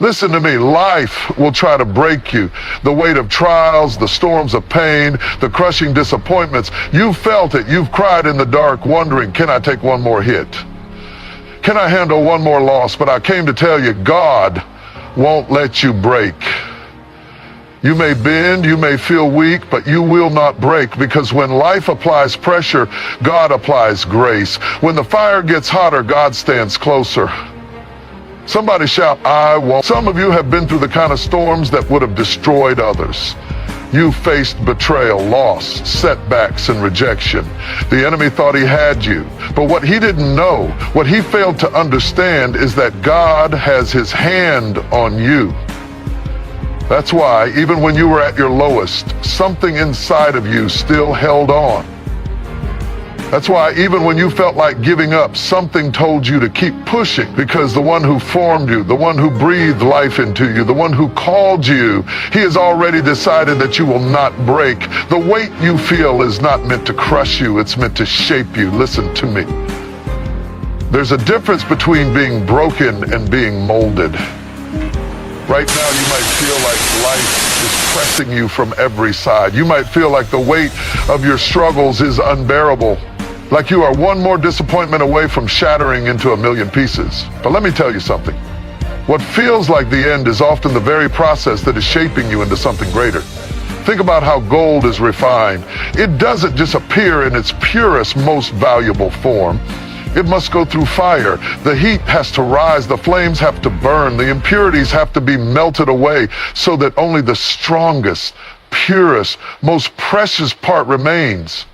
Listen to me, life will try to break you. The weight of trials, the storms of pain, the crushing disappointments. You've felt it. You've cried in the dark wondering, can I take one more hit? Can I handle one more loss? But I came to tell you, God won't let you break. You may bend, you may feel weak, but you will not break, because when life applies pressure, God applies grace. When the fire gets hotter, God stands closer. Somebody shout, I won't. Some of you have been through the kind of storms that would have destroyed others. You faced betrayal, loss, setbacks, and rejection. The enemy thought he had you. But what he didn't know, what he failed to understand, is that God has his hand on you. That's why, even when you were at your lowest, something inside of you still held on. That's why even when you felt like giving up, something told you to keep pushing, because the one who formed you, the one who breathed life into you, the one who called you, he has already decided that you will not break. The weight you feel is not meant to crush you, it's meant to shape you. Listen to me. There's a difference between being broken and being molded. Right now, you might feel like life is pressing you from every side. You might feel like the weight of your struggles is unbearable, like you are one more disappointment away from shattering into a million pieces. But let me tell you something. What feels like the end is often the very process that is shaping you into something greater. Think about how gold is refined. It doesn't just appear in its purest, most valuable form. It must go through fire. The heat has to rise, the flames have to burn, the impurities have to be melted away so that only the strongest, purest, most precious part remains.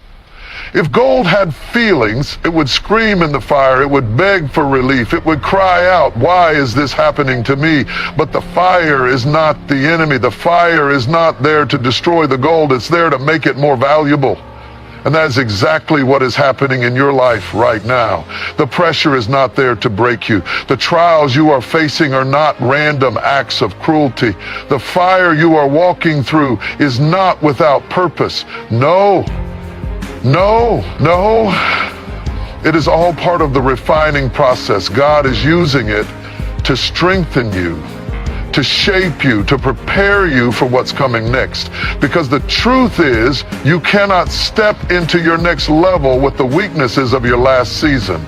If gold had feelings, it would scream in the fire, it would beg for relief, it would cry out, why is this happening to me? But the fire is not the enemy. The fire is not there to destroy the gold, it's there to make it more valuable. And that is exactly what is happening in your life right now. The pressure is not there to break you. The trials you are facing are not random acts of cruelty. The fire you are walking through is not without purpose. No. It is all part of the refining process. God is using it to strengthen you, to shape you, to prepare you for what's coming next. Because the truth is, you cannot step into your next level with the weaknesses of your last season.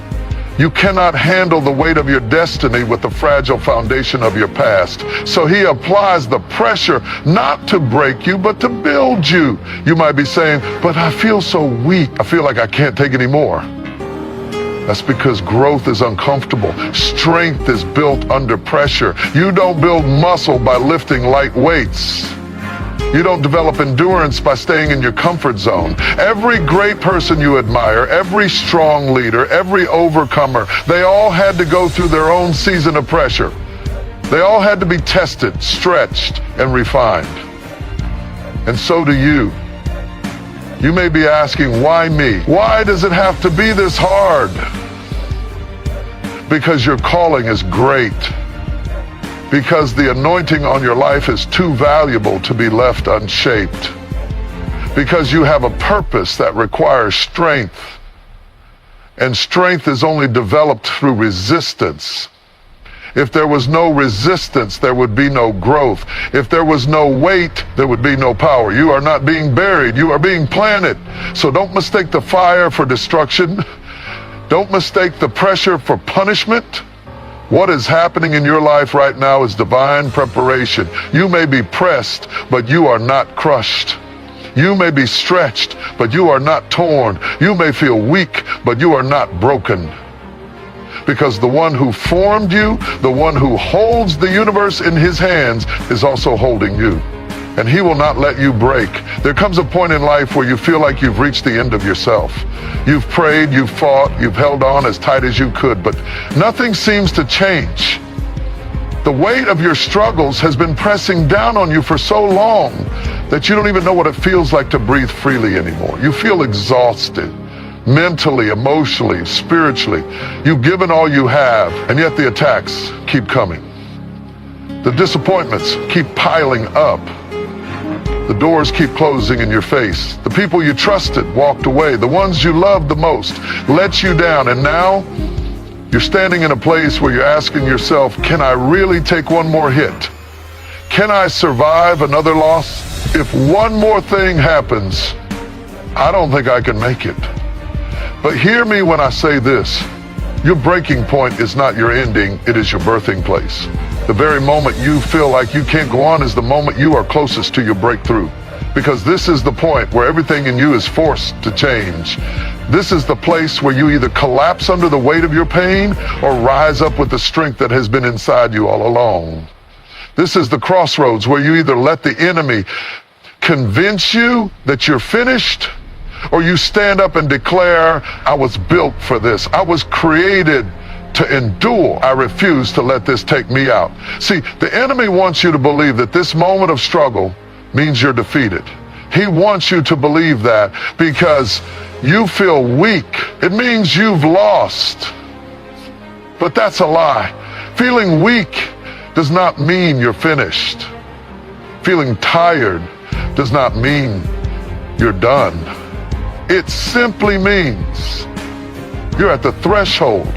You cannot handle the weight of your destiny with the fragile foundation of your past. So he applies the pressure not to break you, but to build you. You might be saying, but I feel so weak. I feel like I can't take any more. That's because growth is uncomfortable. Strength is built under pressure. You don't build muscle by lifting light weights. You don't develop endurance by staying in your comfort zone. Every great person you admire, every strong leader, every overcomer, they all had to go through their own season of pressure. They all had to be tested, stretched, and refined. And so do you. You may be asking, why me? Why does it have to be this hard? Because your calling is great. Because the anointing on your life is too valuable to be left unshaped. Because you have a purpose that requires strength. And strength is only developed through resistance. If there was no resistance, there would be no growth. If there was no weight, there would be no power. You are not being buried, you are being planted. So don't mistake the fire for destruction. Don't mistake the pressure for punishment. What is happening in your life right now is divine preparation. You may be pressed, but you are not crushed. You may be stretched, but you are not torn. You may feel weak, but you are not broken. Because the one who formed you, the one who holds the universe in his hands, is also holding you. And he will not let you break. There comes a point in life where you feel like you've reached the end of yourself. You've prayed, you've fought, you've held on as tight as you could, but nothing seems to change. The weight of your struggles has been pressing down on you for so long that you don't even know what it feels like to breathe freely anymore. You feel exhausted. Mentally, emotionally, spiritually. You've given all you have, and yet the attacks keep coming. The disappointments keep piling up. The doors keep closing in your face. The people you trusted walked away. The ones you loved the most let you down, and now You're standing in a place where you're asking yourself, can I really take one more hit? Can I survive another loss? If one more thing happens, I don't think I can make it. But hear me when I say this. Your breaking point is not your ending, it is your birthing place. The very moment you feel like you can't go on is the moment you are closest to your breakthrough. Because this is the point where everything in you is forced to change. This is the place where you either collapse under the weight of your pain or rise up with the strength that has been inside you all along. This is the crossroads where you either let the enemy convince you that you're finished, or you stand up and declare, I was built for this. I was created to endure. I refuse to let this take me out. See, the enemy wants you to believe that this moment of struggle means you're defeated. He wants you to believe that because you feel weak. It means you've lost. But that's a lie. Feeling weak does not mean you're finished. Feeling tired does not mean you're done. It simply means you're at the threshold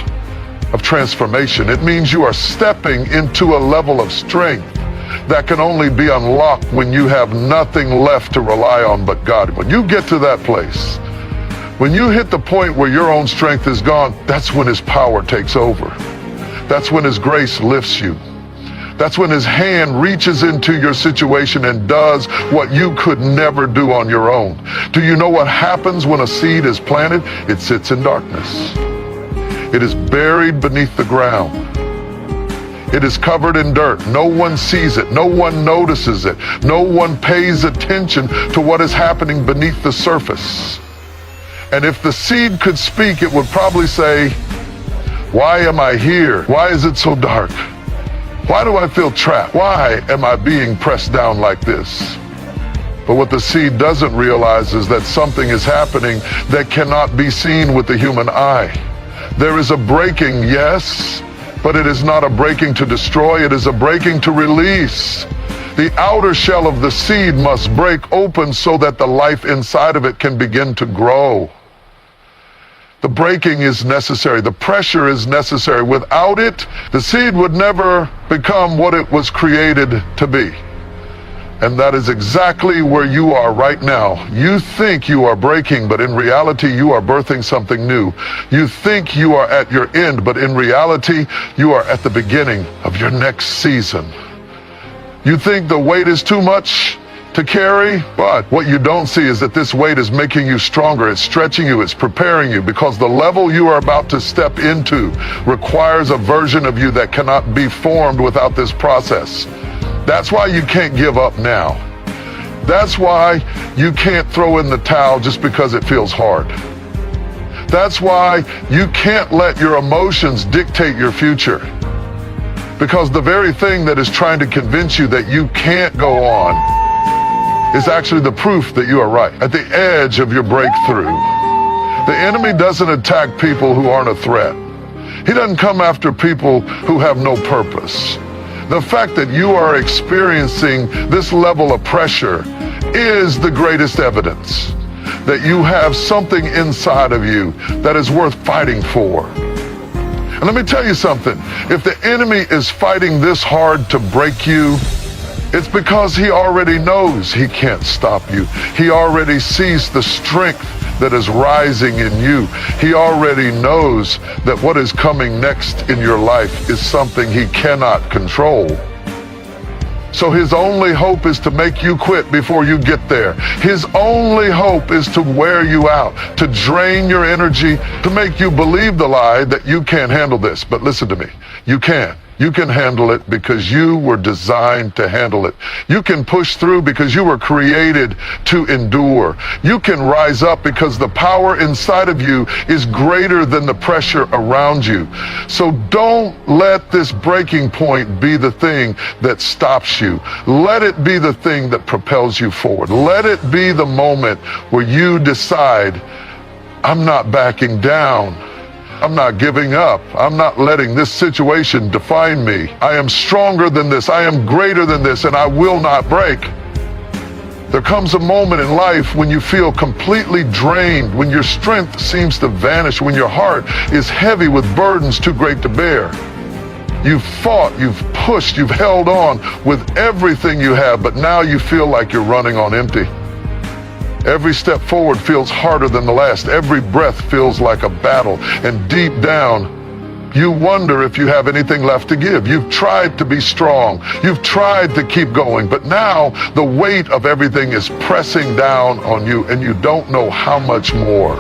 of transformation. It means you are stepping into a level of strength that can only be unlocked when you have nothing left to rely on but God. When you get to that place, when you hit the point where your own strength is gone, that's when His power takes over. That's when His grace lifts you. That's when His hand reaches into your situation and does what you could never do on your own. Do you know what happens when a seed is planted? It sits in darkness. It is buried beneath the ground. It is covered in dirt. No one sees it. No one notices it. No one pays attention to what is happening beneath the surface. And if the seed could speak, it would probably say, why am I here? Why is it so dark? Why do I feel trapped? Why am I being pressed down like this? But what the seed doesn't realize is that something is happening that cannot be seen with the human eye. There is a breaking, yes, but it is not a breaking to destroy, it is a breaking to release. The outer shell of the seed must break open so that the life inside of it can begin to grow. The breaking is necessary. The pressure is necessary. Without it, the seed would never become what it was created to be. And that is exactly where you are right now. You think you are breaking, but in reality, you are birthing something new. You think you are at your end, but in reality, you are at the beginning of your next season. You think the weight is too much to carry, but what you don't see is that this weight is making you stronger. It's stretching you, it's preparing you, because the level you are about to step into requires a version of you that cannot be formed without this process. That's why you can't give up now. That's why you can't throw in the towel just because it feels hard. That's why you can't let your emotions dictate your future. Because the very thing that is trying to convince you that you can't go on is actually the proof that you are right. At the edge of your breakthrough, the enemy doesn't attack people who aren't a threat. He doesn't come after people who have no purpose. The fact that you are experiencing this level of pressure is the greatest evidence that you have something inside of you that is worth fighting for. And let me tell you something. If the enemy is fighting this hard to break you, it's because he already knows he can't stop you. He already sees the strength that is rising in you. He already knows that what is coming next in your life is something he cannot control. So his only hope is to make you quit before you get there. His only hope is to wear you out, to drain your energy, to make you believe the lie that you can't handle this. But listen to me, you can. You can handle it because you were designed to handle it. You can push through because you were created to endure. You can rise up because the power inside of you is greater than the pressure around you. So don't let this breaking point be the thing that stops you. Let it be the thing that propels you forward. Let it be the moment where you decide, I'm not backing down. I'm not giving up. I'm not letting this situation define me. I am stronger than this. I am greater than this, and I will not break. There comes a moment in life when you feel completely drained, when your strength seems to vanish, when your heart is heavy with burdens too great to bear. You've fought, you've pushed, you've held on with everything you have, but now you feel like you're running on empty. Every step forward feels harder than the last. Every breath feels like a battle. And deep down, you wonder if you have anything left to give. You've tried to be strong. You've tried to keep going. But now the weight of everything is pressing down on you, and you don't know how much more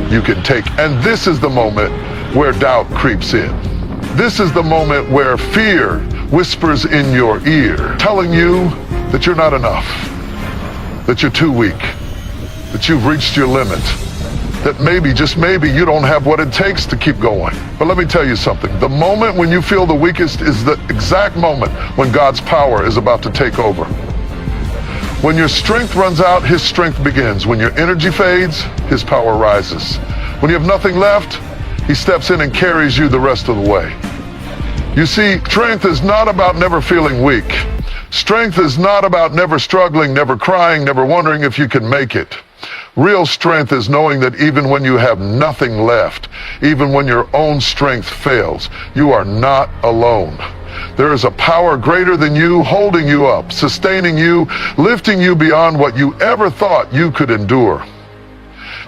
you can take. And this is the moment where doubt creeps in. This is the moment where fear whispers in your ear, telling you that you're not enough, that you're too weak, that you've reached your limit, that maybe, just maybe, you don't have what it takes to keep going. But let me tell you something. The moment when you feel the weakest is the exact moment when God's power is about to take over. When your strength runs out, His strength begins. When your energy fades, His power rises. When you have nothing left, He steps in and carries you the rest of the way. You see, strength is not about never feeling weak. Strength is not about never struggling, never crying, never wondering if you can make it. Real strength is knowing that even when you have nothing left, even when your own strength fails, you are not alone. There is a power greater than you, holding you up, sustaining you, lifting you beyond what you ever thought you could endure.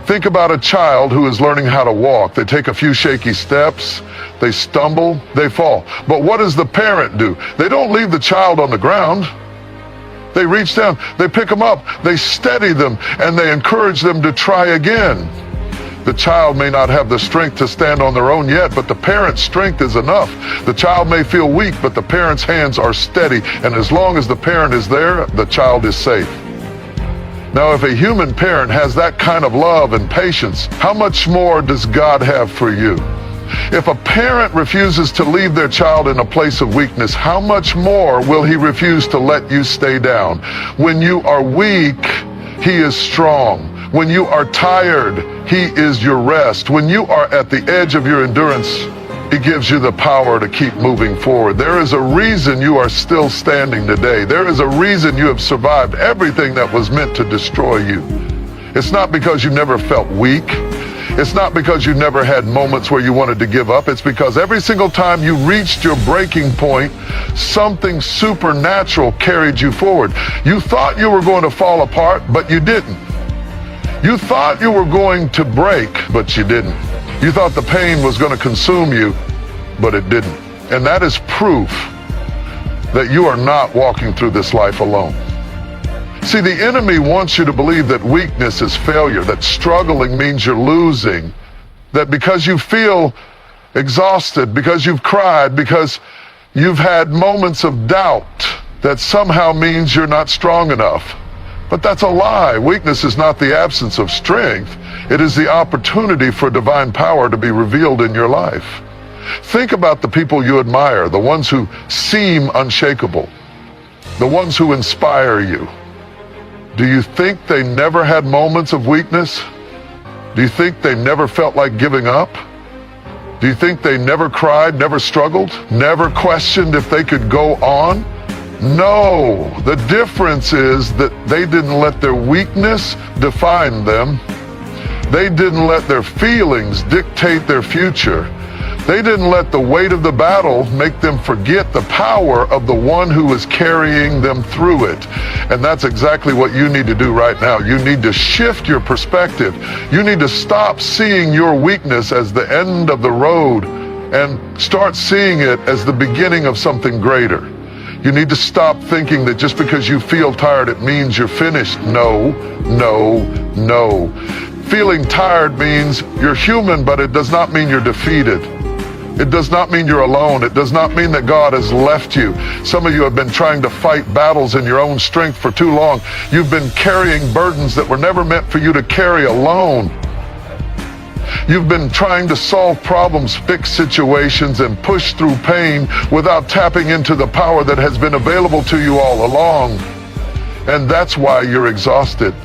Think about a child who is learning how to walk. They take a few shaky steps, they stumble, they fall. But what does the parent do? They don't leave the child on the ground. They reach down, they pick them up, they steady them, and they encourage them to try again. The child may not have the strength to stand on their own yet, but the parent's strength is enough. The child may feel weak, but the parent's hands are steady, and as long as the parent is there, the child is safe. Now, if a human parent has that kind of love and patience, how much more does God have for you? If a parent refuses to leave their child in a place of weakness, how much more will He refuse to let you stay down? When you are weak, He is strong. When you are tired, He is your rest. When you are at the edge of your endurance, He gives you the power to keep moving forward. There is a reason you are still standing today. There is a reason you have survived everything that was meant to destroy you. It's not because you never felt weak. It's not because you never had moments where you wanted to give up. It's because every single time you reached your breaking point, something supernatural carried you forward. You thought you were going to fall apart, but you didn't. You thought you were going to break, but you didn't. You thought the pain was going to consume you, but it didn't. And that is proof that you are not walking through this life alone. See, the enemy wants you to believe that weakness is failure, that struggling means you're losing, that because you feel exhausted, because you've cried, because you've had moments of doubt, that somehow means you're not strong enough. But that's a lie. Weakness is not the absence of strength. It is the opportunity for divine power to be revealed in your life. Think about the people you admire, the ones who seem unshakable, the ones who inspire you. Do you think they never had moments of weakness? Do you think they never felt like giving up? Do you think they never cried, never struggled, never questioned if they could go on? No, the difference is that they didn't let their weakness define them. They didn't let their feelings dictate their future. They didn't let the weight of the battle make them forget the power of the one who is carrying them through it. And that's exactly what you need to do right now. You need to shift your perspective. You need to stop seeing your weakness as the end of the road and start seeing it as the beginning of something greater. You need to stop thinking that just because you feel tired, it means you're finished. No, no, no. Feeling tired means you're human, but it does not mean you're defeated. It does not mean you're alone. It does not mean that God has left you. Some of you have been trying to fight battles in your own strength for too long. You've been carrying burdens that were never meant for you to carry alone. You've been trying to solve problems, fix situations, and push through pain without tapping into the power that has been available to you all along. And that's why you're exhausted.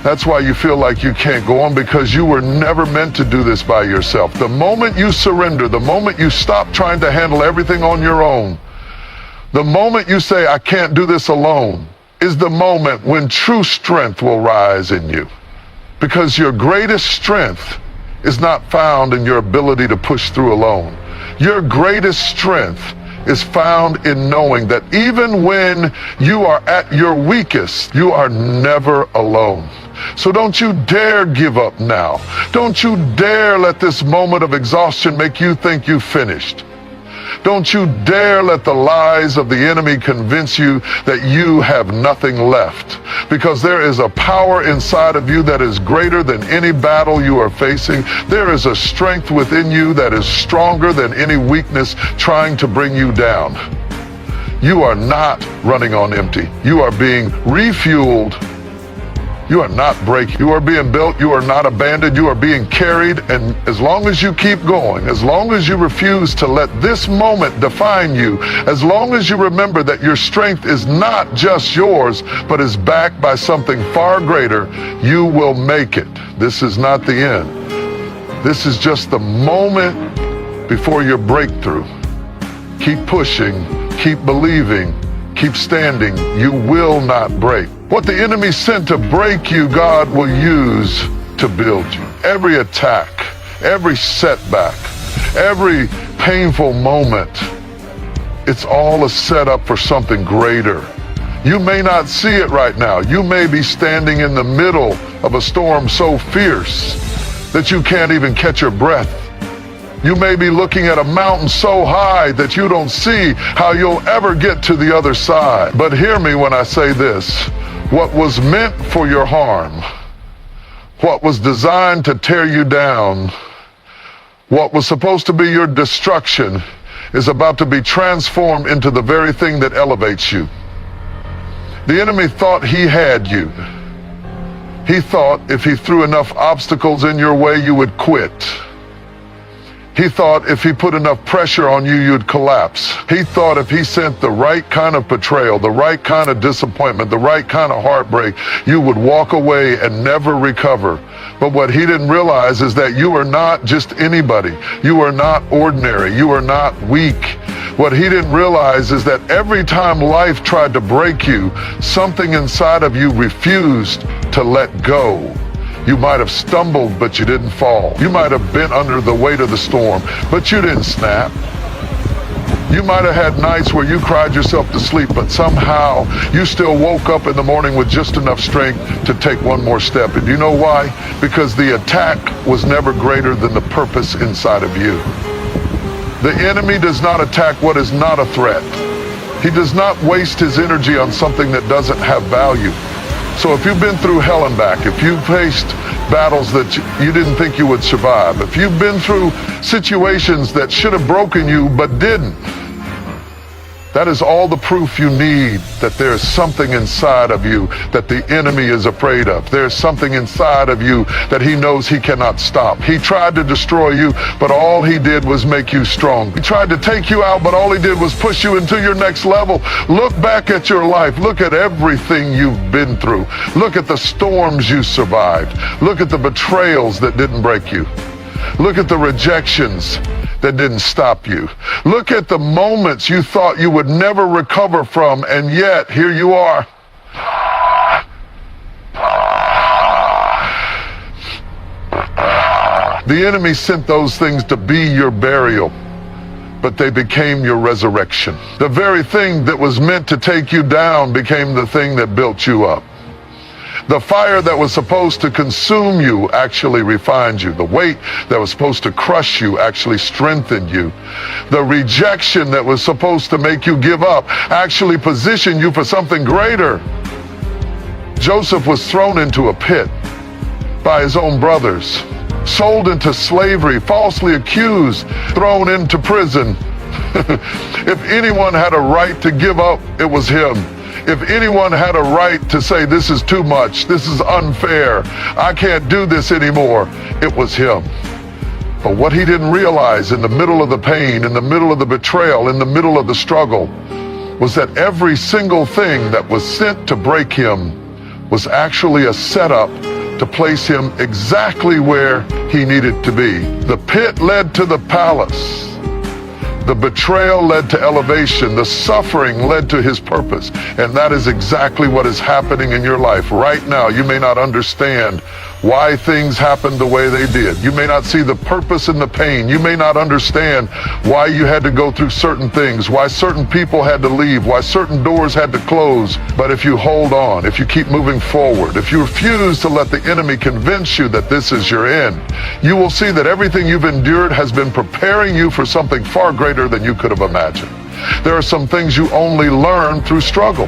That's why you feel like you can't go on, because you were never meant to do this by yourself. The moment you surrender, the moment you stop trying to handle everything on your own, the moment you say, I can't do this alone, is the moment when true strength will rise in you. Because your greatest strength is not found in your ability to push through alone. Your greatest strength is found in knowing that even when you are at your weakest, you are never alone. So don't you dare give up now. Don't you dare let this moment of exhaustion make you think you've finished. Don't you dare let the lies of the enemy convince you that you have nothing left. Because there is a power inside of you that is greater than any battle you are facing. There is a strength within you that is stronger than any weakness trying to bring you down. You are not running on empty. You are being refueled. You are not breaking. You are being built. You are not abandoned. You are being carried. And as long as you keep going, as long as you refuse to let this moment define you, as long as you remember that your strength is not just yours, but is backed by something far greater, you will make it. This is not the end. This is just the moment before your breakthrough. Keep pushing. Keep believing. Keep standing. You will not break. What the enemy sent to break you, God will use to build you. Every attack, every setback, every painful moment, it's all a setup for something greater. You may not see it right now. You may be standing in the middle of a storm so fierce that you can't even catch your breath. You may be looking at a mountain so high that you don't see how you'll ever get to the other side. But hear me when I say this. What was meant for your harm, what was designed to tear you down, what was supposed to be your destruction is about to be transformed into the very thing that elevates you. The enemy thought he had you. He thought if he threw enough obstacles in your way, you would quit. He thought if he put enough pressure on you, you'd collapse. He thought if he sent the right kind of betrayal, the right kind of disappointment, the right kind of heartbreak, you would walk away and never recover. But what he didn't realize is that you are not just anybody. You are not ordinary. You are not weak. What he didn't realize is that every time life tried to break you, something inside of you refused to let go. You might have stumbled, but you didn't fall. You might have been under the weight of the storm, but you didn't snap. You might have had nights where you cried yourself to sleep, but somehow you still woke up in the morning with just enough strength to take one more step. And you know why? Because the attack was never greater than the purpose inside of you. The enemy does not attack what is not a threat. He does not waste his energy on something that doesn't have value. So if you've been through hell and back, if you've faced battles that you didn't think you would survive, if you've been through situations that should have broken you but didn't, that is all the proof you need that there's something inside of you that the enemy is afraid of. There's something inside of you that he knows he cannot stop. He tried to destroy you, but all he did was make you strong. He tried to take you out, but all he did was push you into your next level. Look back at your life. Look at everything you've been through. Look at the storms you survived. Look at the betrayals that didn't break you. Look at the rejections that didn't stop you. Look at the moments you thought you would never recover from, and yet here you are. The enemy sent those things to be your burial, but they became your resurrection. The very thing that was meant to take you down became the thing that built you up. The fire that was supposed to consume you actually refined you. The weight that was supposed to crush you actually strengthened you. The rejection that was supposed to make you give up actually positioned you for something greater. Joseph was thrown into a pit by his own brothers, sold into slavery, falsely accused, thrown into prison. If anyone had a right to give up, it was him. If anyone had a right to say, this is too much, this is unfair, I can't do this anymore, it was him. But what he didn't realize in the middle of the pain, in the middle of the betrayal, in the middle of the struggle, was that every single thing that was sent to break him was actually a setup to place him exactly where he needed to be. The pit led to the palace. The betrayal led to elevation. The suffering led to his purpose. And that is exactly what is happening in your life right now. You may not understand why things happened the way they did. You may not see the purpose in the pain. You may not understand why you had to go through certain things, why certain people had to leave, why certain doors had to close. But if you hold on, if you keep moving forward, if you refuse to let the enemy convince you that this is your end, you will see that everything you've endured has been preparing you for something far greater than you could have imagined. There are some things you only learn through struggle.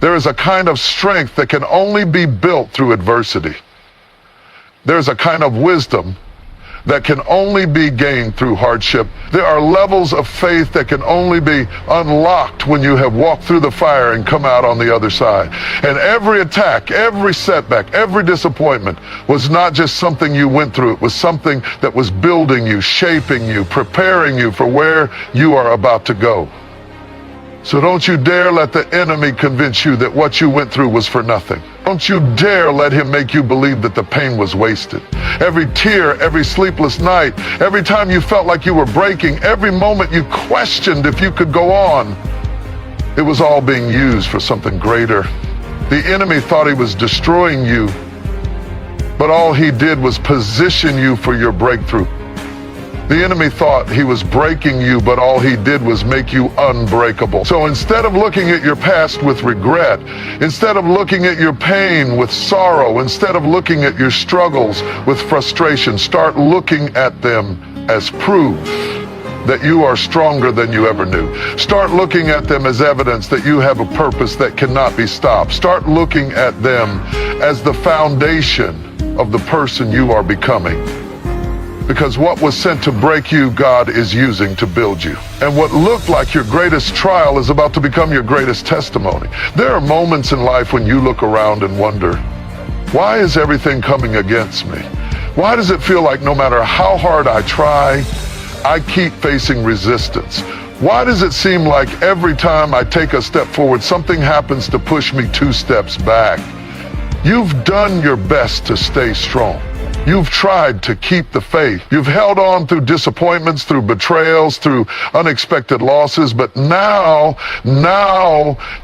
There is a kind of strength that can only be built through adversity. There's a kind of wisdom that can only be gained through hardship. There are levels of faith that can only be unlocked when you have walked through the fire and come out on the other side. And every attack, every setback, every disappointment was not just something you went through. It was something that was building you, shaping you, preparing you for where you are about to go. So don't you dare let the enemy convince you that what you went through was for nothing. Don't you dare let him make you believe that the pain was wasted. Every tear, every sleepless night, every time you felt like you were breaking, every moment you questioned if you could go on, it was all being used for something greater. The enemy thought he was destroying you, but all he did was position you for your breakthrough. The enemy thought he was breaking you, but all he did was make you unbreakable. So instead of looking at your past with regret, instead of looking at your pain with sorrow, instead of looking at your struggles with frustration, start looking at them as proof that you are stronger than you ever knew. Start looking at them as evidence that you have a purpose that cannot be stopped. Start looking at them as the foundation of the person you are becoming. Because what was sent to break you, God is using to build you. And what looked like your greatest trial is about to become your greatest testimony. There are moments in life when you look around and wonder, why is everything coming against me? Why does it feel like no matter how hard I try, I keep facing resistance? Why does it seem like every time I take a step forward, something happens to push me 2 steps back? You've done your best to stay strong. You've tried to keep the faith. You've held on through disappointments, through betrayals, through unexpected losses, but now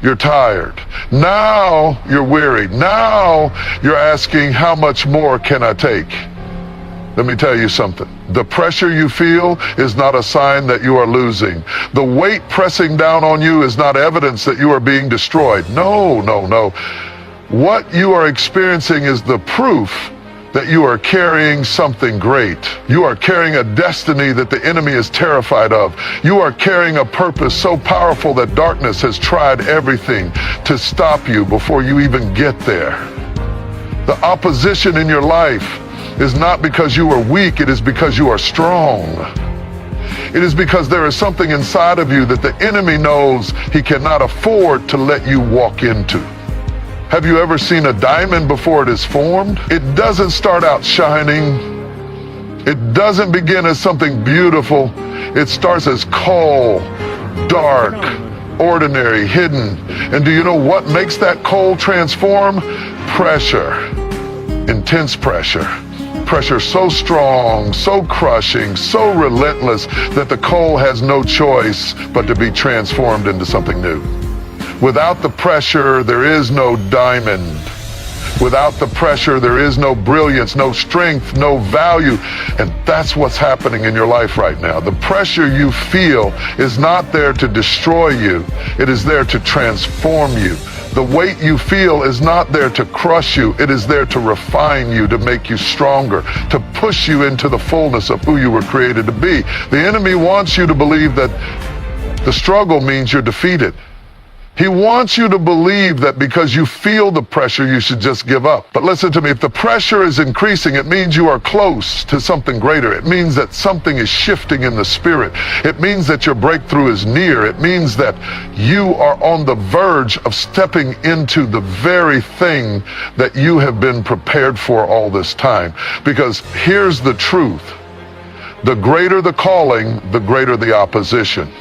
you're tired. Now you're weary. Now you're asking, how much more can I take? Let me tell you something. The pressure you feel is not a sign that you are losing. The weight pressing down on you is not evidence that you are being destroyed. No. What you are experiencing is the proof that you are carrying something great. You are carrying a destiny that the enemy is terrified of. You are carrying a purpose so powerful that darkness has tried everything to stop you before you even get there. The opposition in your life is not because you are weak, it is because you are strong. It is because there is something inside of you that the enemy knows he cannot afford to let you walk into. Have you ever seen a diamond before it is formed? It doesn't start out shining. It doesn't begin as something beautiful. It starts as coal, dark, ordinary, hidden. And do you know what makes that coal transform? Pressure, intense pressure. Pressure so strong, so crushing, so relentless that the coal has no choice but to be transformed into something new. Without the pressure, there is no diamond. Without the pressure, there is no brilliance, no strength, no value. And that's what's happening in your life right now. The pressure you feel is not there to destroy you. It is there to transform you. The weight you feel is not there to crush you. It is there to refine you, to make you stronger, to push you into the fullness of who you were created to be. The enemy wants you to believe that the struggle means you're defeated. He wants you to believe that because you feel the pressure, you should just give up. But listen to me, if the pressure is increasing, it means you are close to something greater. It means that something is shifting in the spirit. It means that your breakthrough is near. It means that you are on the verge of stepping into the very thing that you have been prepared for all this time. Because here's the truth. The greater the calling, the greater the opposition.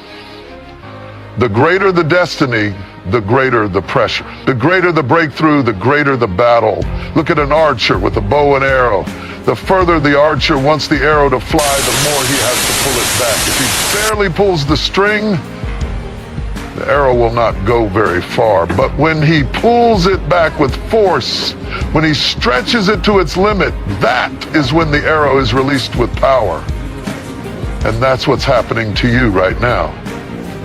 The greater the destiny, the greater the pressure. The greater the breakthrough, the greater the battle. Look at an archer with a bow and arrow. The further the archer wants the arrow to fly, the more he has to pull it back. If he barely pulls the string, the arrow will not go very far. But when he pulls it back with force, when he stretches it to its limit, that is when the arrow is released with power. And that's what's happening to you right now.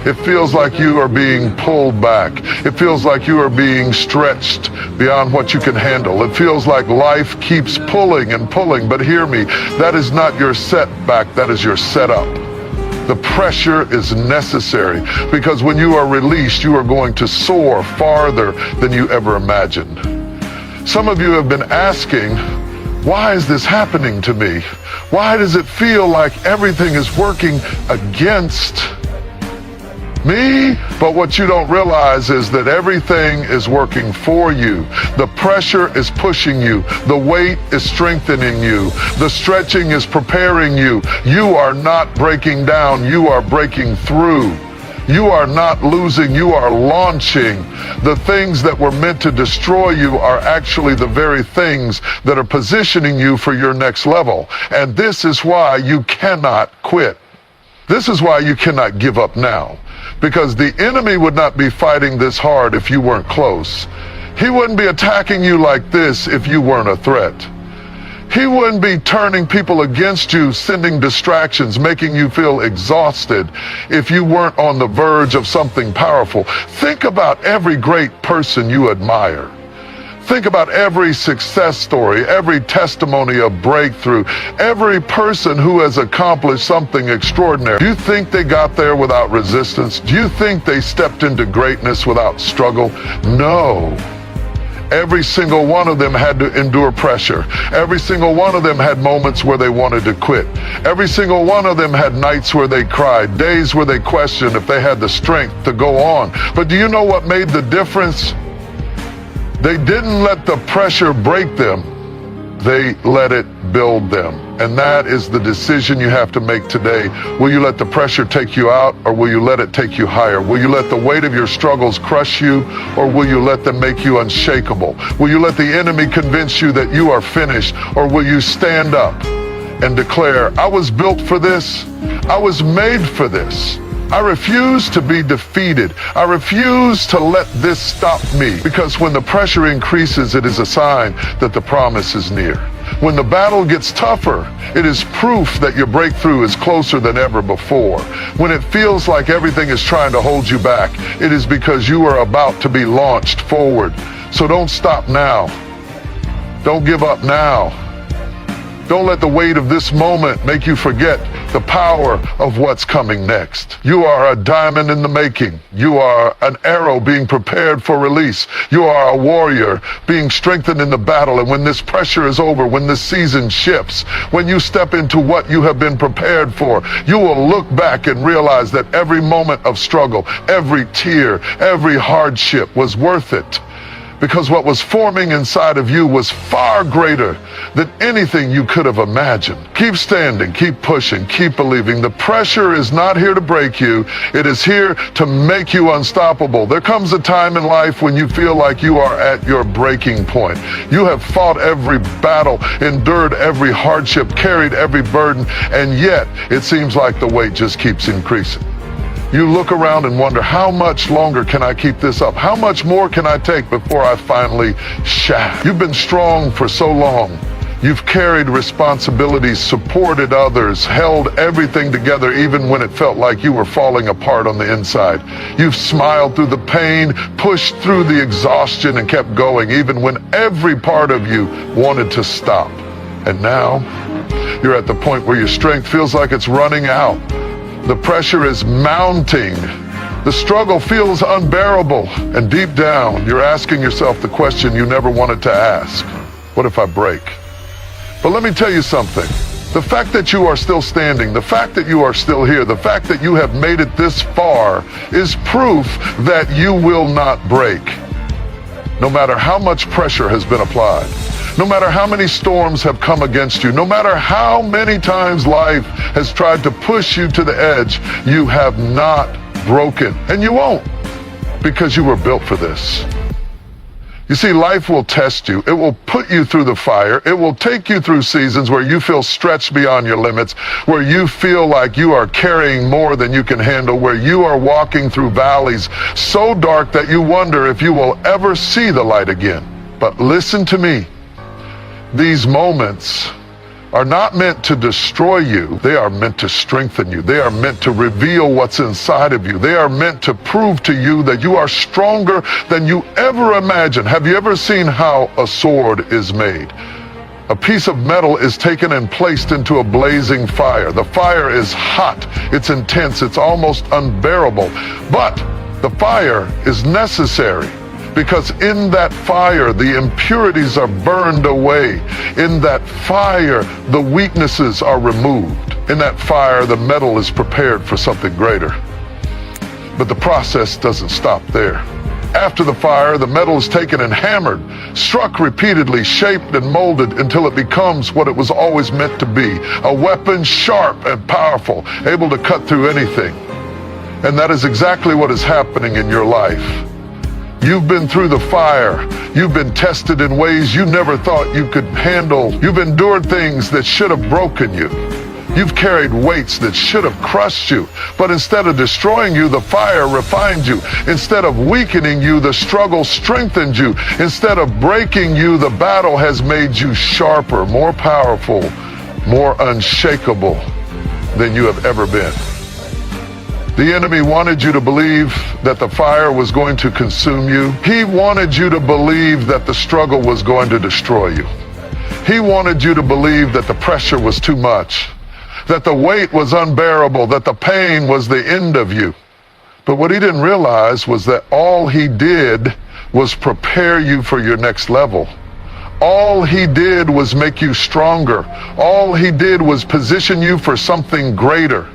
It feels like you are being pulled back. It feels like you are being stretched beyond what you can handle. It feels like life keeps pulling and pulling. But hear me, that is not your setback, that is your setup. The pressure is necessary because when you are released, you are going to soar farther than you ever imagined. Some of you have been asking, why is this happening to me? Why does it feel like everything is working against me? But what you don't realize is that everything is working for you. The pressure is pushing you. The weight is strengthening you. The stretching is preparing you. You are not breaking down. You are breaking through. You are not losing. You are launching. The things that were meant to destroy you are actually the very things that are positioning you for your next level. And this is why you cannot quit. This is why you cannot give up now. Because the enemy would not be fighting this hard if you weren't close. He wouldn't be attacking you like this if you weren't a threat. He wouldn't be turning people against you, sending distractions, making you feel exhausted if you weren't on the verge of something powerful. Think about every great person you admire. Think about every success story, every testimony of breakthrough, every person who has accomplished something extraordinary. Do you think they got there without resistance? Do you think they stepped into greatness without struggle? No. Every single one of them had to endure pressure. Every single one of them had moments where they wanted to quit. Every single one of them had nights where they cried, days where they questioned if they had the strength to go on. But do you know what made the difference? They didn't let the pressure break them. They let it build them. And that is the decision you have to make today. Will you let the pressure take you out, or will you let it take you higher? Will you let the weight of your struggles crush you, or will you let them make you unshakable? Will you let the enemy convince you that you are finished, or will you stand up and declare, I was built for this. I was made for this. I refuse to be defeated. I refuse to let this stop me. Because when the pressure increases, it is a sign that the promise is near. When the battle gets tougher, it is proof that your breakthrough is closer than ever before. When it feels like everything is trying to hold you back, it is because you are about to be launched forward. So don't stop now. Don't give up now. Don't let the weight of this moment make you forget the power of what's coming next. You are a diamond in the making. You are an arrow being prepared for release. You are a warrior being strengthened in the battle. And when this pressure is over, when this season shifts, when you step into what you have been prepared for, you will look back and realize that every moment of struggle, every tear, every hardship was worth it. Because what was forming inside of you was far greater than anything you could have imagined. Keep standing, keep pushing, keep believing. The pressure is not here to break you. It is here to make you unstoppable. There comes a time in life when you feel like you are at your breaking point. You have fought every battle, endured every hardship, carried every burden, and yet it seems like the weight just keeps increasing. You look around and wonder, how much longer can I keep this up? How much more can I take before I finally shatter? You've been strong for so long. You've carried responsibilities, supported others, held everything together even when it felt like you were falling apart on the inside. You've smiled through the pain, pushed through the exhaustion, and kept going even when every part of you wanted to stop. And now you're at the point where your strength feels like it's running out. The pressure is mounting. The struggle feels unbearable. And deep down, you're asking yourself the question you never wanted to ask. What if I break? But let me tell you something. The fact that you are still standing, the fact that you are still here, the fact that you have made it this far is proof that you will not break. No matter how much pressure has been applied, no matter how many storms have come against you, no matter how many times life has tried to push you to the edge, you have not broken. And you won't, because you were built for this. You see, life will test you. It will put you through the fire. It will take you through seasons where you feel stretched beyond your limits, where you feel like you are carrying more than you can handle, where you are walking through valleys so dark that you wonder if you will ever see the light again. But listen to me. These moments are not meant to destroy you. They are meant to strengthen you. They are meant to reveal what's inside of you. They are meant to prove to you that you are stronger than you ever imagined. Have you ever seen how a sword is made? A piece of metal is taken and placed into a blazing fire. The fire is hot, it's intense, it's almost unbearable. But the fire is necessary, because in that fire, the impurities are burned away. In that fire, the weaknesses are removed. In that fire, the metal is prepared for something greater. But the process doesn't stop there. After the fire, the metal is taken and hammered, struck repeatedly, shaped and molded until it becomes what it was always meant to be, a weapon sharp and powerful, able to cut through anything. And that is exactly what is happening in your life. You've been through the fire. You've been tested in ways you never thought you could handle. You've endured things that should have broken you. You've carried weights that should have crushed you. But instead of destroying you, the fire refined you. Instead of weakening you, the struggle strengthened you. Instead of breaking you, the battle has made you sharper, more powerful, more unshakable than you have ever been. The enemy wanted you to believe that the fire was going to consume you. He wanted you to believe that the struggle was going to destroy you. He wanted you to believe that the pressure was too much, that the weight was unbearable, that the pain was the end of you. But what he didn't realize was that all he did was prepare you for your next level. All he did was make you stronger. All he did was position you for something greater.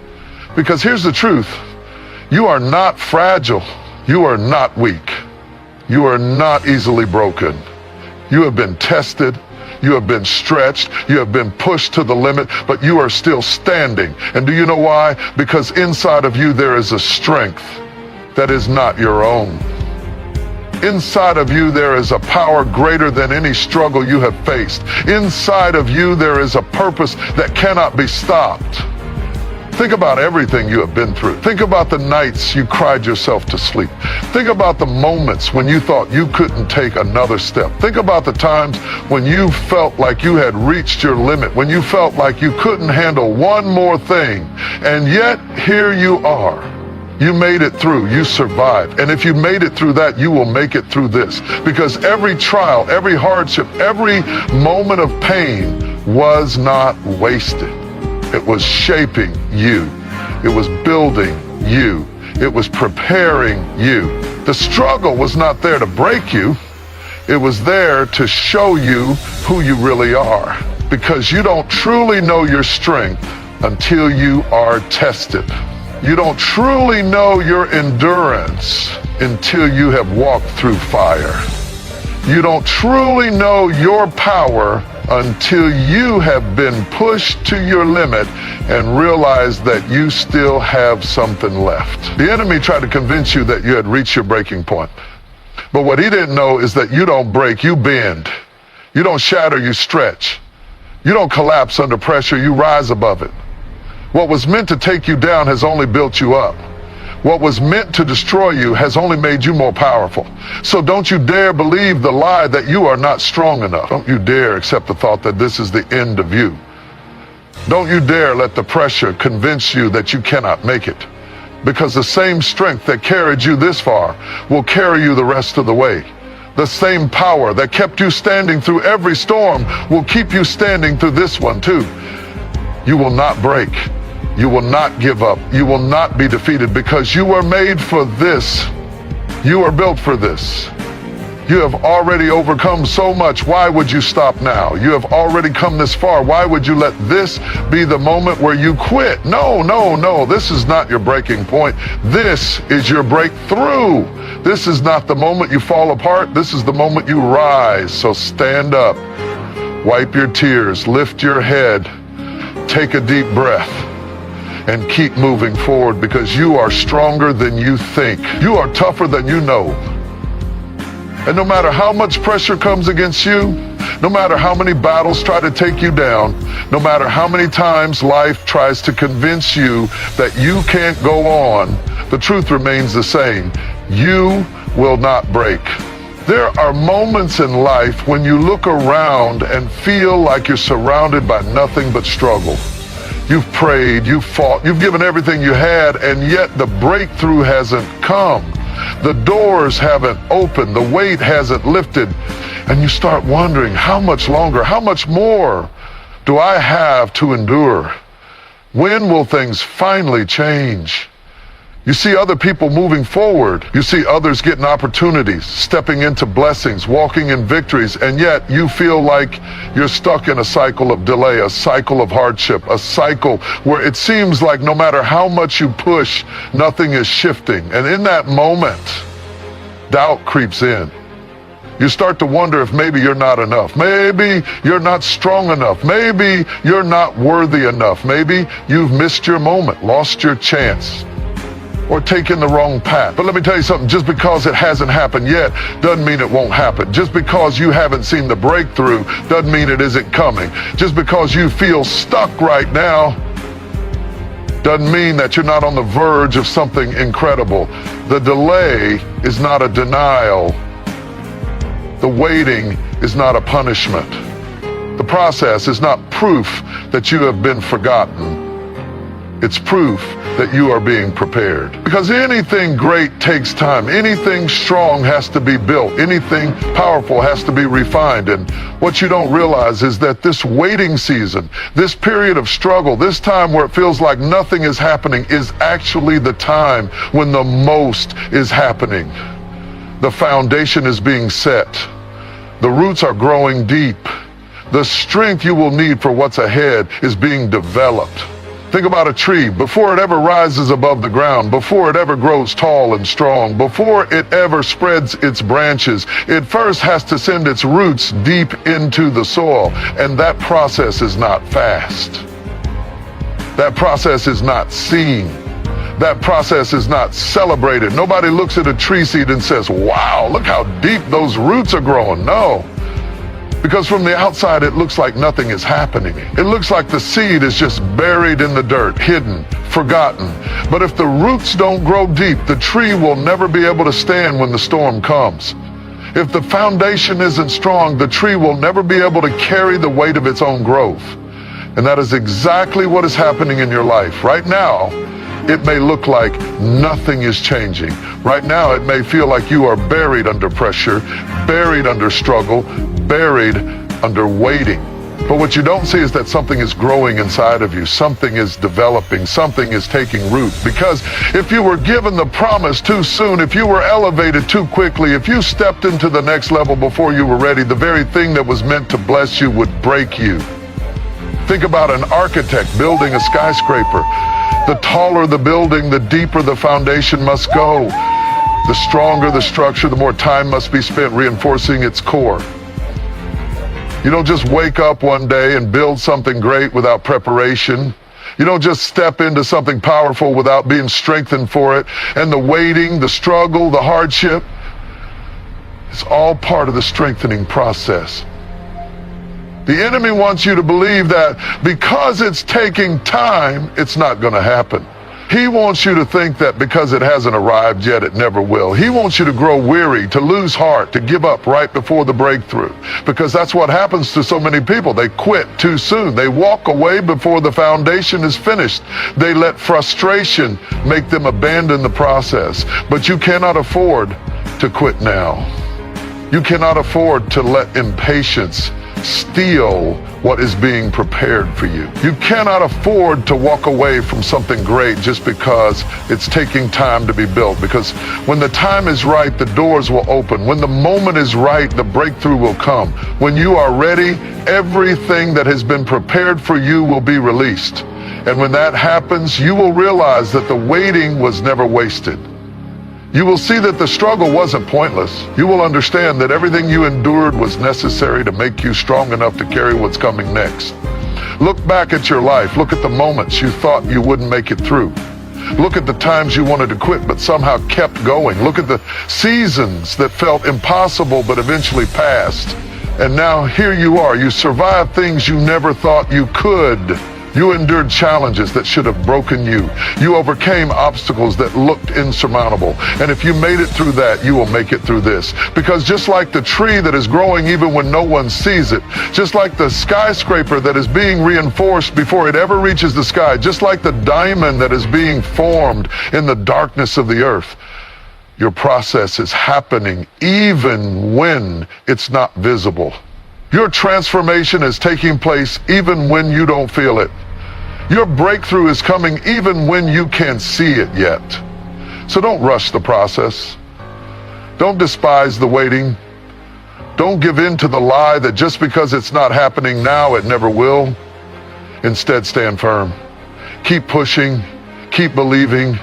Because here's the truth. You are not fragile. You are not weak. You are not easily broken. You have been tested. You have been stretched. You have been pushed to the limit, but you are still standing. And do you know why? Because inside of you there is a strength that is not your own. Inside of you there is a power greater than any struggle you have faced. Inside of you there is a purpose that cannot be stopped. Think about everything you have been through. Think about the nights you cried yourself to sleep. Think about the moments when you thought you couldn't take another step. Think about the times when you felt like you had reached your limit, when you felt like you couldn't handle one more thing. And yet, here you are. You made it through. You survived. And if you made it through that, you will make it through this. Because every trial, every hardship, every moment of pain was not wasted. It was shaping you. It was building you. It was preparing you. The struggle was not there to break you. It was there to show you who you really are. Because you don't truly know your strength until you are tested. You don't truly know your endurance until you have walked through fire. You don't truly know your power until you have been pushed to your limit and realize that you still have something left. The enemy tried to convince you that you had reached your breaking point. But what he didn't know is that you don't break, you bend. You don't shatter, you stretch. You don't collapse under pressure, you rise above it. What was meant to take you down has only built you up. What was meant to destroy you has only made you more powerful. So don't you dare believe the lie that you are not strong enough. Don't you dare accept the thought that this is the end of you. Don't you dare let the pressure convince you that you cannot make it. Because the same strength that carried you this far will carry you the rest of the way. The same power that kept you standing through every storm will keep you standing through this one too. You will not break. You will not give up. You will not be defeated because you were made for this. You are built for this. You have already overcome so much. Why would you stop now? You have already come this far. Why would you let this be the moment where you quit? No, no, no. This is not your breaking point. This is your breakthrough. This is not the moment you fall apart. This is the moment you rise. So stand up. Wipe your tears. Lift your head. Take a deep breath. And keep moving forward because you are stronger than you think. You are tougher than you know. And no matter how much pressure comes against you, no matter how many battles try to take you down, no matter how many times life tries to convince you that you can't go on, the truth remains the same. You will not break. There are moments in life when you look around and feel like you're surrounded by nothing but struggle. You've prayed, you've fought, you've given everything you had, and yet the breakthrough hasn't come. The doors haven't opened, the weight hasn't lifted, and you start wondering, how much longer, how much more do I have to endure? When will things finally change? You see other people moving forward. You see others getting opportunities, stepping into blessings, walking in victories, and yet you feel like you're stuck in a cycle of delay, a cycle of hardship, a cycle where it seems like no matter how much you push, nothing is shifting. And in that moment, doubt creeps in. You start to wonder if maybe you're not enough. Maybe you're not strong enough. Maybe you're not worthy enough. Maybe you've missed your moment, lost your chance, or taking the wrong path. But let me tell you something, just because it hasn't happened yet doesn't mean it won't happen. Just because you haven't seen the breakthrough doesn't mean it isn't coming. Just because you feel stuck right now doesn't mean that you're not on the verge of something incredible. The delay is not a denial. The waiting is not a punishment. The process is not proof that you have been forgotten. It's proof that you are being prepared. Because anything great takes time. Anything strong has to be built. Anything powerful has to be refined. And what you don't realize is that this waiting season, this period of struggle, this time where it feels like nothing is happening, is actually the time when the most is happening. The foundation is being set. The roots are growing deep. The strength you will need for what's ahead is being developed. Think about a tree. Before it ever rises above the ground, before it ever grows tall and strong, before it ever spreads its branches, it first has to send its roots deep into the soil. And that process is not fast. That process is not seen. That process is not celebrated. Nobody looks at a tree seed and says, wow, look how deep those roots are growing. No. Because from the outside, it looks like nothing is happening. It looks like the seed is just buried in the dirt, hidden, forgotten. But if the roots don't grow deep, the tree will never be able to stand when the storm comes. If the foundation isn't strong, the tree will never be able to carry the weight of its own growth. And that is exactly what is happening in your life. Right now, it may look like nothing is changing. Right now, it may feel like you are buried under pressure, buried under struggle, buried under waiting. But what you don't see is that something is growing inside of you. Something is developing. Something is taking root. Because if you were given the promise too soon, if you were elevated too quickly, if you stepped into the next level before you were ready, the very thing that was meant to bless you would break you. Think about an architect building a skyscraper. The taller the building, the deeper the foundation must go. The stronger the structure, the more time must be spent reinforcing its core. You don't just wake up one day and build something great without preparation. You don't just step into something powerful without being strengthened for it. And the waiting, the struggle, the hardship, it's all part of the strengthening process. The enemy wants you to believe that because it's taking time, it's not going to happen. He wants you to think that because it hasn't arrived yet, it never will. He wants you to grow weary, to lose heart, to give up right before the breakthrough. Because that's what happens to so many people. They quit too soon. They walk away before the foundation is finished. They let frustration make them abandon the process. But you cannot afford to quit now. You cannot afford to let impatience steal what is being prepared for you. You cannot afford to walk away from something great just because it's taking time to be built. Because when the time is right, the doors will open. When the moment is right, the breakthrough will come. When you are ready, everything that has been prepared for you will be released. And when that happens, you will realize that the waiting was never wasted. You will see that the struggle wasn't pointless. You will understand that everything you endured was necessary to make you strong enough to carry what's coming next. Look back at your life. Look at the moments you thought you wouldn't make it through. Look at the times you wanted to quit but somehow kept going. Look at the seasons that felt impossible but eventually passed. And now here you are. You survived things you never thought you could. You endured challenges that should have broken you. You overcame obstacles that looked insurmountable. And if you made it through that, you will make it through this. Because just like the tree that is growing even when no one sees it, just like the skyscraper that is being reinforced before it ever reaches the sky, just like the diamond that is being formed in the darkness of the earth, your process is happening even when it's not visible. Your transformation is taking place even when you don't feel it. Your breakthrough is coming even when you can't see it yet. So don't rush the process. Don't despise the waiting. Don't give in to the lie that just because it's not happening now, it never will. Instead, stand firm. Keep pushing, keep believing,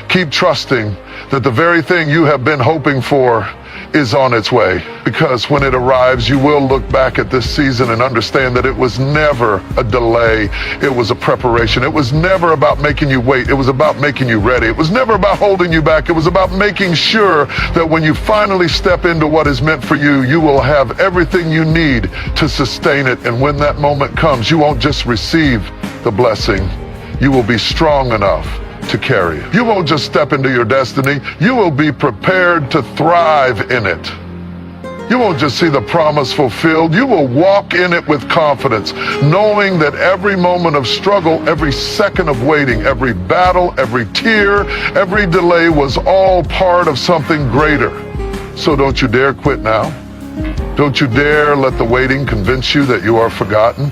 keep trusting that the very thing you have been hoping for is on its way. Because when it arrives, you will look back at this season and understand that it was never a delay. It was a preparation. It was never about making you wait. It was about making you ready. It was never about holding you back. It was about making sure that when you finally step into what is meant for you, you will have everything you need to sustain it. And when that moment comes, you won't just receive the blessing. You will be strong enough to carry it. You won't just step into your destiny. You will be prepared to thrive in it. You won't just see the promise fulfilled. You will walk in it with confidence, knowing that every moment of struggle, every second of waiting, every battle, every tear, every delay was all part of something greater. So don't you dare quit now. Don't you dare let the waiting convince you that you are forgotten.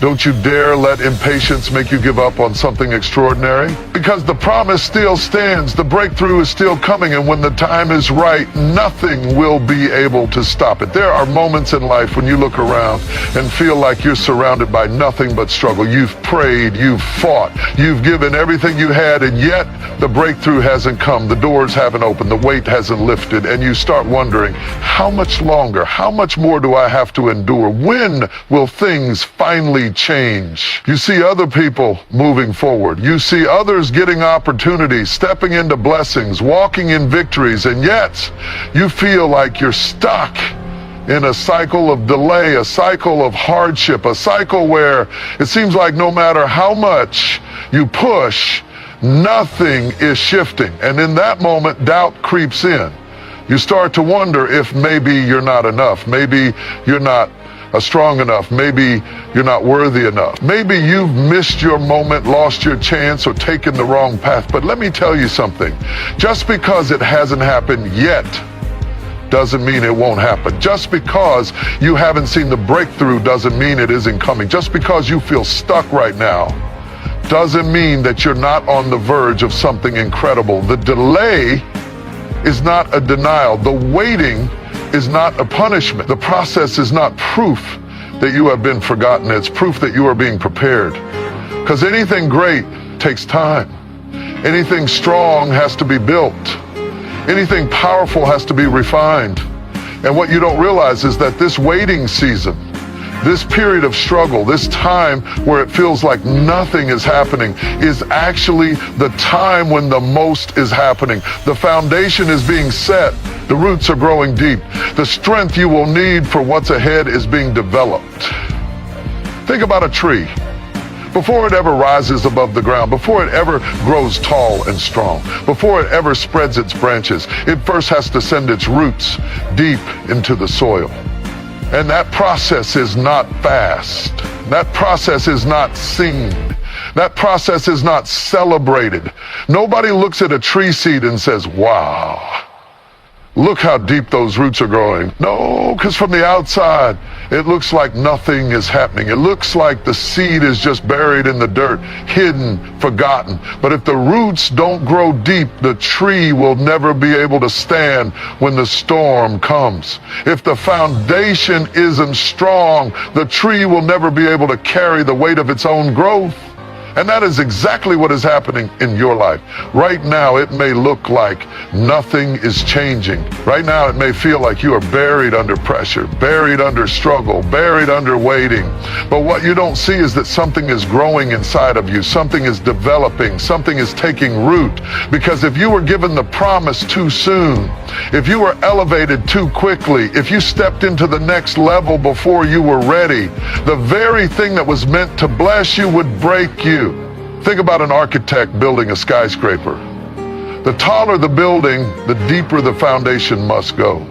Don't you dare let impatience make you give up on something extraordinary. Because the promise still stands, the breakthrough is still coming, and when the time is right, nothing will be able to stop it. There are moments in life when you look around and feel like you're surrounded by nothing but struggle. You've prayed, you've fought, you've given everything you had, and yet the breakthrough hasn't come, the doors haven't opened, the weight hasn't lifted, and you start wondering, how much longer, how much more do I have to endure? When will things finally change? You see other people moving forward. You see others getting opportunities, stepping into blessings, walking in victories, and yet you feel like you're stuck in a cycle of delay, a cycle of hardship, a cycle where it seems like no matter how much you push, nothing is shifting. And in that moment, doubt creeps in. You start to wonder if maybe you're not enough. Maybe you're not strong enough. Maybe you're not worthy enough. Maybe you've missed your moment, lost your chance, or taken the wrong path. But let me tell you something. Just because it hasn't happened yet doesn't mean it won't happen. Just because you haven't seen the breakthrough doesn't mean it isn't coming. Just because you feel stuck right now doesn't mean that you're not on the verge of something incredible. The delay is not a denial. The waiting is not a punishment. The process is not proof that you have been forgotten. It's proof that you are being prepared. Because anything great takes time. Anything strong has to be built. Anything powerful has to be refined. And what you don't realize is that this waiting season, this period of struggle, this time where it feels like nothing is happening, is actually the time when the most is happening. The foundation is being set. The roots are growing deep. The strength you will need for what's ahead is being developed. Think about a tree. Before it ever rises above the ground, before it ever grows tall and strong, before it ever spreads its branches, it first has to send its roots deep into the soil. And that process is not fast. That process is not seen. That process is not celebrated. Nobody looks at a tree seed and says, wow, look how deep those roots are growing. No, because from the outside, it looks like nothing is happening. It looks like the seed is just buried in the dirt, hidden, forgotten. But if the roots don't grow deep, the tree will never be able to stand when the storm comes. If the foundation isn't strong, the tree will never be able to carry the weight of its own growth. And that is exactly what is happening in your life. Right now, it may look like nothing is changing. Right now, it may feel like you are buried under pressure, buried under struggle, buried under waiting. But what you don't see is that something is growing inside of you. Something is developing. Something is taking root. Because if you were given the promise too soon, if you were elevated too quickly, if you stepped into the next level before you were ready, the very thing that was meant to bless you would break you. Think about an architect building a skyscraper. The taller the building, the deeper the foundation must go.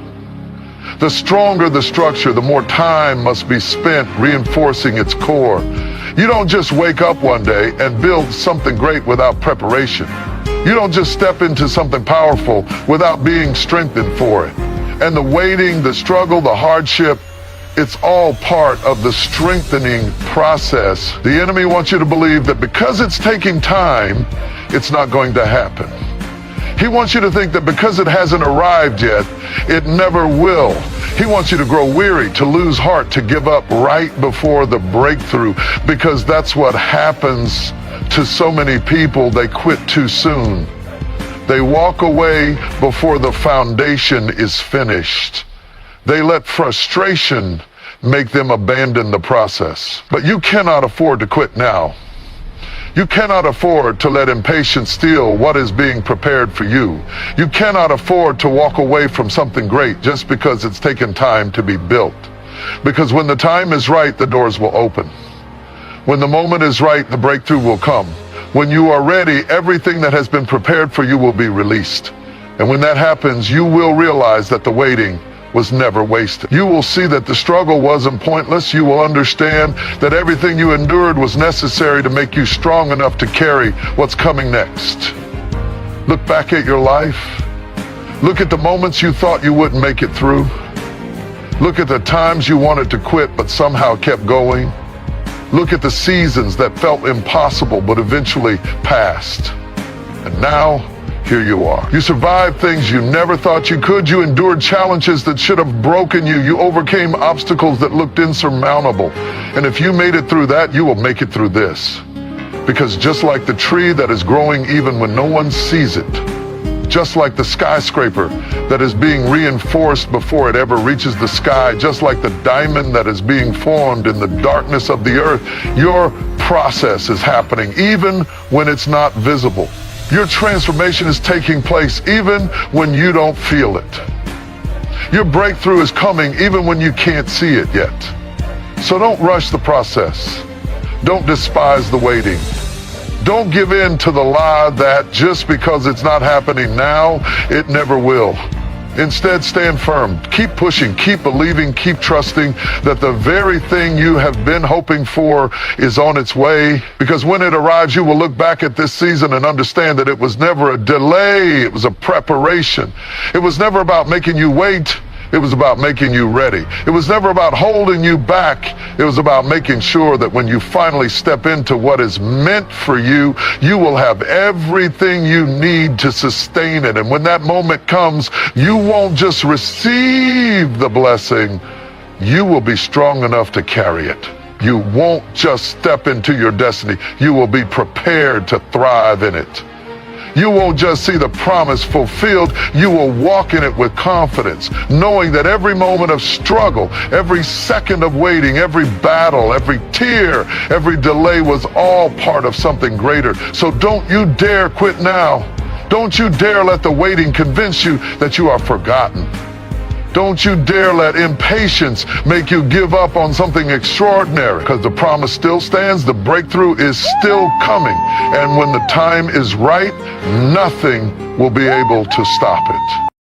The stronger the structure, the more time must be spent reinforcing its core. You don't just wake up one day and build something great without preparation. You don't just step into something powerful without being strengthened for it. And the waiting, the struggle, the hardship, it's all part of the strengthening process. The enemy wants you to believe that because it's taking time, it's not going to happen. He wants you to think that because it hasn't arrived yet, it never will. He wants you to grow weary, to lose heart, to give up right before the breakthrough, because that's what happens to so many people. They quit too soon. They walk away before the foundation is finished. They let frustration make them abandon the process. But you cannot afford to quit now. You cannot afford to let impatience steal what is being prepared for you. You cannot afford to walk away from something great just because it's taken time to be built. Because when the time is right, the doors will open. When the moment is right, the breakthrough will come. When you are ready, everything that has been prepared for you will be released. And when that happens, you will realize that the waiting was never wasted. You will see that the struggle wasn't pointless. You will understand that everything you endured was necessary to make you strong enough to carry what's coming next. Look back at your life. Look at the moments you thought you wouldn't make it through. Look at the times you wanted to quit but somehow kept going. Look at the seasons that felt impossible but eventually passed. And now, here you are. You survived things you never thought you could. You endured challenges that should have broken you. You overcame obstacles that looked insurmountable. And if you made it through that, you will make it through this. Because just like the tree that is growing even when no one sees it, just like the skyscraper that is being reinforced before it ever reaches the sky, just like the diamond that is being formed in the darkness of the earth, your process is happening even when it's not visible. Your transformation is taking place even when you don't feel it. Your breakthrough is coming even when you can't see it yet. So don't rush the process. Don't despise the waiting. Don't give in to the lie that just because it's not happening now, it never will. Instead, stand firm. Keep pushing, keep believing, keep trusting that the very thing you have been hoping for is on its way. Because when it arrives, you will look back at this season and understand that it was never a delay. It was a preparation. It was never about making you wait. It was about making you ready. It was never about holding you back. It was about making sure that when you finally step into what is meant for you, you will have everything you need to sustain it. And when that moment comes, you won't just receive the blessing, you will be strong enough to carry it. You won't just step into your destiny. You will be prepared to thrive in it. You won't just see the promise fulfilled, you will walk in it with confidence, knowing that every moment of struggle, every second of waiting, every battle, every tear, every delay was all part of something greater. So don't you dare quit now. Don't you dare let the waiting convince you that you are forgotten. Don't you dare let impatience make you give up on something extraordinary, because the promise still stands, the breakthrough is still coming, and when the time is right, nothing will be able to stop it.